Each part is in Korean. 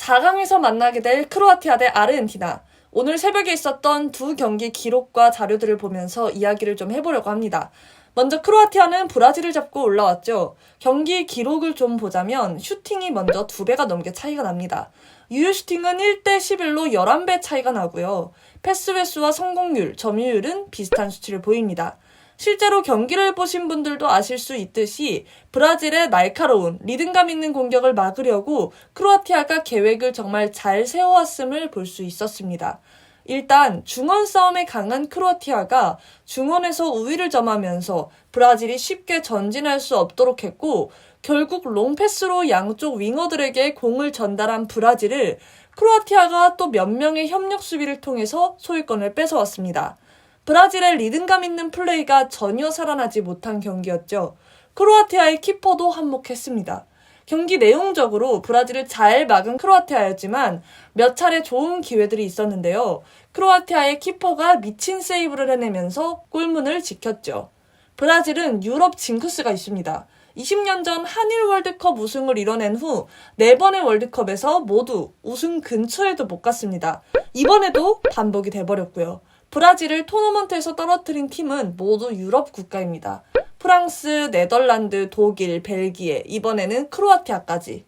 4강에서 만나게 될 크로아티아 대 아르헨티나. 오늘 새벽에 있었던 두 경기 기록과 자료들을 보면서 이야기를 좀 해보려고 합니다. 먼저 크로아티아는 브라질을 잡고 올라왔죠. 경기 기록을 좀 보자면 슈팅이 먼저 2배가 넘게 차이가 납니다. 유효 슈팅은 1대 11로 11배 차이가 나고요. 패스 횟수와 성공률, 점유율은 비슷한 수치를 보입니다. 실제로 경기를 보신 분들도 아실 수 있듯이 브라질의 날카로운 리듬감 있는 공격을 막으려고 크로아티아가 계획을 정말 잘 세워왔음을 볼 수 있었습니다. 일단 중원 싸움에 강한 크로아티아가 중원에서 우위를 점하면서 브라질이 쉽게 전진할 수 없도록 했고, 결국 롱패스로 양쪽 윙어들에게 공을 전달한 브라질을 크로아티아가 또 몇 명의 협력 수비를 통해서 소유권을 뺏어왔습니다. 브라질의 리듬감 있는 플레이가 전혀 살아나지 못한 경기였죠. 크로아티아의 키퍼도 한몫했습니다. 경기 내용적으로 브라질을 잘 막은 크로아티아였지만 몇 차례 좋은 기회들이 있었는데요. 크로아티아의 키퍼가 미친 세이브를 해내면서 골문을 지켰죠. 브라질은 유럽 징크스가 있습니다. 20년 전 한일 월드컵 우승을 이뤄낸 후 4번의 월드컵에서 모두 우승 근처에도 못 갔습니다. 이번에도 반복이 돼버렸고요. 브라질을 토너먼트에서 떨어뜨린 팀은 모두 유럽 국가입니다. 프랑스, 네덜란드, 독일, 벨기에, 이번에는 크로아티아까지.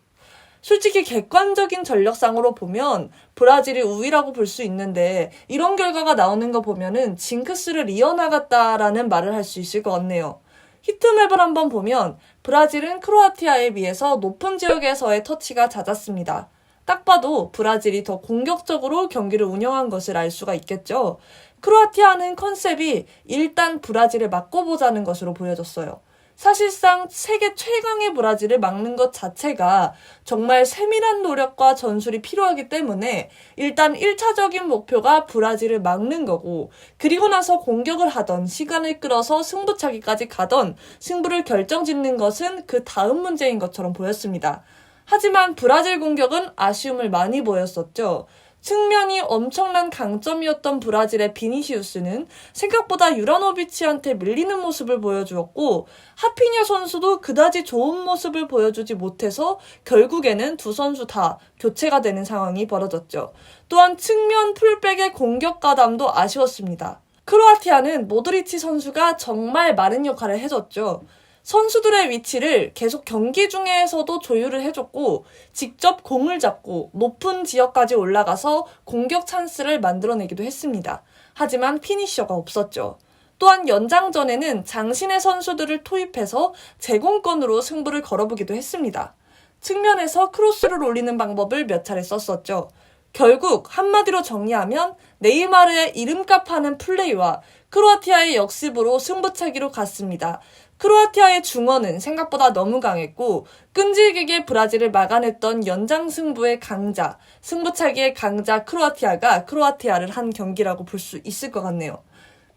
솔직히 객관적인 전력상으로 보면 브라질이 우위라고 볼 수 있는데, 이런 결과가 나오는 거 보면은 징크스를 이어나갔다라는 말을 할 수 있을 것 같네요. 히트맵을 한번 보면 브라질은 크로아티아에 비해서 높은 지역에서의 터치가 잦았습니다. 딱 봐도 브라질이 더 공격적으로 경기를 운영한 것을 알 수가 있겠죠. 크로아티아는 컨셉이 일단 브라질을 막고 보자는 것으로 보여졌어요. 사실상 세계 최강의 브라질을 막는 것 자체가 정말 세밀한 노력과 전술이 필요하기 때문에 일단 1차적인 목표가 브라질을 막는 거고, 그리고 나서 공격을 하던, 시간을 끌어서 승부차기까지 가던, 승부를 결정짓는 것은 그 다음 문제인 것처럼 보였습니다. 하지만 브라질 공격은 아쉬움을 많이 보였었죠. 측면이 엄청난 강점이었던 브라질의 비니시우스는 생각보다 유라노비치한테 밀리는 모습을 보여주었고, 하피냐 선수도 그다지 좋은 모습을 보여주지 못해서 결국에는 두 선수 다 교체가 되는 상황이 벌어졌죠. 또한 측면 풀백의 공격 가담도 아쉬웠습니다. 크로아티아는 모드리치 선수가 정말 많은 역할을 해줬죠. 선수들의 위치를 계속 경기 중에서도 조율을 해줬고, 직접 공을 잡고 높은 지역까지 올라가서 공격 찬스를 만들어내기도 했습니다. 하지만 피니셔가 없었죠. 또한 연장전에는 장신의 선수들을 투입해서 제공권으로 승부를 걸어보기도 했습니다. 측면에서 크로스를 올리는 방법을 몇 차례 썼었죠. 결국 한마디로 정리하면 네이마르의 이름값 하는 플레이와 크로아티아의 역습으로 승부차기로 갔습니다. 크로아티아의 중원은 생각보다 너무 강했고, 끈질기게 브라질을 막아냈던 연장승부의 강자, 승부차기의 강자 크로아티아가 크로아티아를 한 경기라고 볼 수 있을 것 같네요.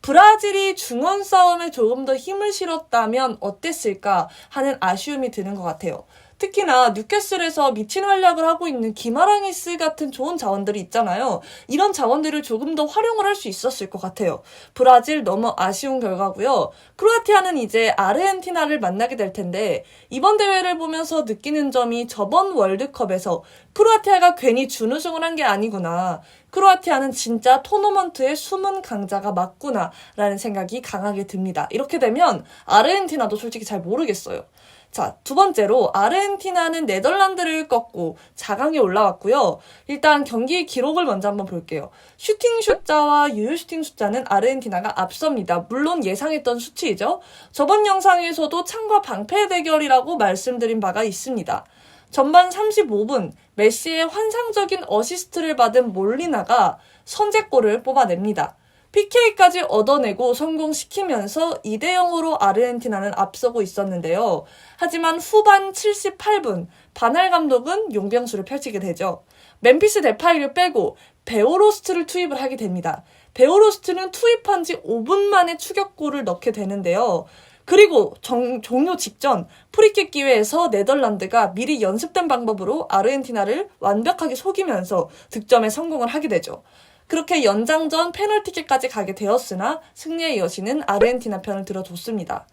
브라질이 중원 싸움에 조금 더 힘을 실었다면 어땠을까 하는 아쉬움이 드는 것 같아요. 특히나 뉴캐슬에서 미친 활약을 하고 있는 기마랑이스 같은 좋은 자원들이 있잖아요. 이런 자원들을 조금 더 활용을 할 수 있었을 것 같아요. 브라질 너무 아쉬운 결과고요. 크로아티아는 이제 아르헨티나를 만나게 될 텐데, 이번 대회를 보면서 느끼는 점이 저번 월드컵에서 크로아티아가 괜히 준우승을 한 게 아니구나, 크로아티아는 진짜 토너먼트의 숨은 강자가 맞구나 라는 생각이 강하게 듭니다. 이렇게 되면 아르헨티나도 솔직히 잘 모르겠어요. 자, 두 번째로 아르헨티나는 네덜란드를 꺾고 4강에 올라왔고요. 일단 경기 기록을 먼저 한번 볼게요. 슈팅 숫자와 유효 슈팅 숫자는 아르헨티나가 앞섭니다. 물론 예상했던 수치이죠. 저번 영상에서도 창과 방패 대결이라고 말씀드린 바가 있습니다. 전반 35분 메시의 환상적인 어시스트를 받은 몰리나가 선제골을 뽑아냅니다. PK까지 얻어내고 성공시키면서 2대0으로 아르헨티나는 앞서고 있었는데요. 하지만 후반 78분 바날 감독은 용병수를 펼치게 되죠. 멤피스 데파이를 빼고 베오로스트를 투입을 하게 됩니다. 베오로스트는 투입한 지 5분 만에 추격골을 넣게 되는데요. 그리고 종료 직전 프리킥 기회에서 네덜란드가 미리 연습된 방법으로 아르헨티나를 완벽하게 속이면서 득점에 성공을 하게 되죠. 그렇게 연장전 페널티킥까지 가게 되었으나 승리의 여신은 아르헨티나 편을 들어줬습니다.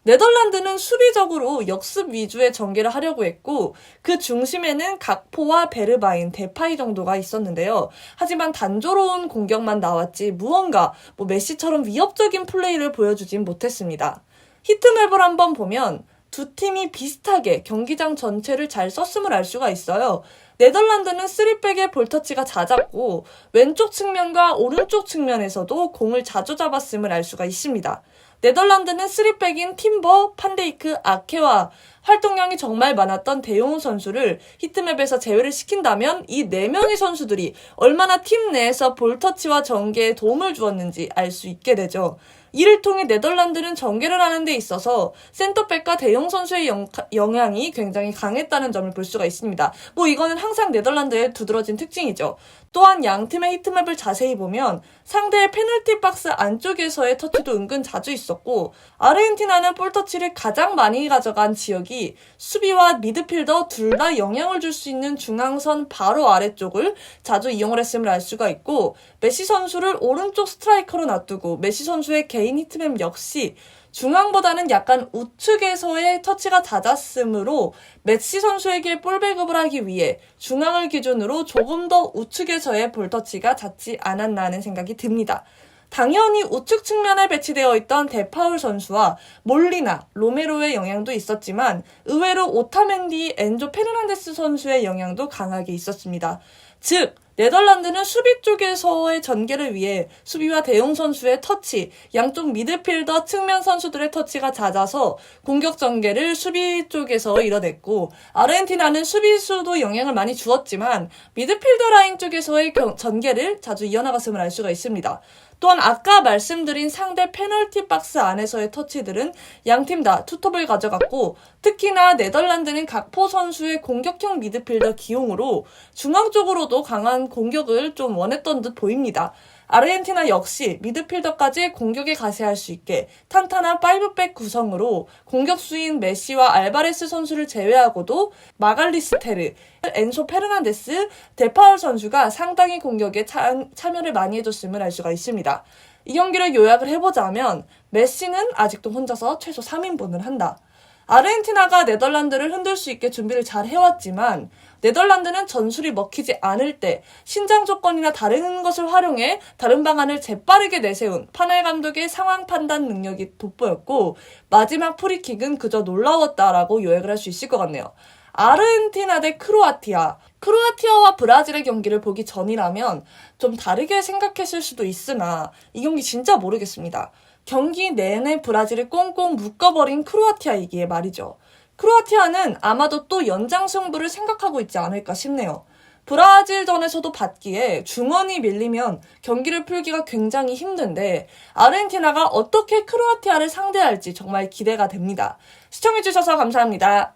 네덜란드는 수비적으로 역습 위주의 전개를 하려고 했고 그 중심에는 각포와 베르바인, 데파이 정도가 있었는데요. 하지만 단조로운 공격만 나왔지 무언가 메시처럼 위협적인 플레이를 보여주진 못했습니다. 히트맵을 한번 보면 두 팀이 비슷하게 경기장 전체를 잘 썼음을 알 수가 있어요. 네덜란드는 3백의 볼터치가 잦았고 왼쪽 측면과 오른쪽 측면에서도 공을 자주 잡았음을 알 수가 있습니다. 네덜란드는 3백인 팀버, 판데이크, 아케와 활동량이 정말 많았던 대용호 선수를 히트맵에서 제외를 시킨다면 이 4명의 선수들이 얼마나 팀 내에서 볼터치와 전개에 도움을 주었는지 알 수 있게 되죠. 이를 통해 네덜란드는 전개를 하는 데 있어서 센터백과 대용 선수의 영향이 굉장히 강했다는 점을 볼 수가 있습니다. 이거는 항상 네덜란드의 두드러진 특징이죠. 또한 양 팀의 히트맵을 자세히 보면 상대의 페널티 박스 안쪽에서의 터치도 은근 자주 있었고 아르헨티나는 볼터치를 가장 많이 가져간 지역이 수비와 미드필더 둘 다 영향을 줄 수 있는 중앙선 바로 아래쪽을 자주 이용을 했음을 알 수가 있고 메시 선수를 오른쪽 스트라이커로 놔두고 메시 선수의 개인 히트맵 역시 중앙보다는 약간 우측에서의 터치가 잦았으므로 메시 선수에게 볼 배급을 하기 위해 중앙을 기준으로 조금 더 우측에서의 볼터치가 잦지 않았나 하는 생각이 듭니다. 당연히 우측 측면에 배치되어 있던 데파울 선수와 몰리나, 로메로의 영향도 있었지만 의외로 오타멘디, 엔조 페르난데스 선수의 영향도 강하게 있었습니다. 즉 네덜란드는 수비 쪽에서의 전개를 위해 수비와 대용 선수의 터치, 양쪽 미드필더 측면 선수들의 터치가 잦아서 공격 전개를 수비 쪽에서 이뤄냈고 아르헨티나는 수비수도 영향을 많이 주었지만 미드필더 라인 쪽에서의 전개를 자주 이어나갔음을 알 수가 있습니다. 또한 아까 말씀드린 상대 페널티 박스 안에서의 터치들은 양팀 다 투톱을 가져갔고 특히나 네덜란드는 각포 선수의 공격형 미드필더 기용으로 중앙 쪽으로도 강한 공격을 좀 원했던 듯 보입니다. 아르헨티나 역시 미드필더까지 공격에 가세할 수 있게 탄탄한 5백 구성으로 공격수인 메시와 알바레스 선수를 제외하고도 마갈리스테르, 엔소 페르난데스, 데파울 선수가 상당히 공격에 참여를 많이 해줬음을 알 수가 있습니다. 이 경기를 요약을 해보자면 메시는 아직도 혼자서 최소 3인분을 한다. 아르헨티나가 네덜란드를 흔들 수 있게 준비를 잘 해왔지만 네덜란드는 전술이 먹히지 않을 때 신장 조건이나 다른 것을 활용해 다른 방안을 재빠르게 내세운 파넬 감독의 상황 판단 능력이 돋보였고 마지막 프리킥은 그저 놀라웠다라고 요약을 할 수 있을 것 같네요. 아르헨티나 대 크로아티아와 브라질의 경기를 보기 전이라면 좀 다르게 생각했을 수도 있으나 이 경기 진짜 모르겠습니다. 경기 내내 브라질을 꽁꽁 묶어버린 크로아티아이기에 말이죠. 크로아티아는 아마도 또 연장 승부를 생각하고 있지 않을까 싶네요. 브라질전에서도 봤기에 중원이 밀리면 경기를 풀기가 굉장히 힘든데 아르헨티나가 어떻게 크로아티아를 상대할지 정말 기대가 됩니다. 시청해주셔서 감사합니다.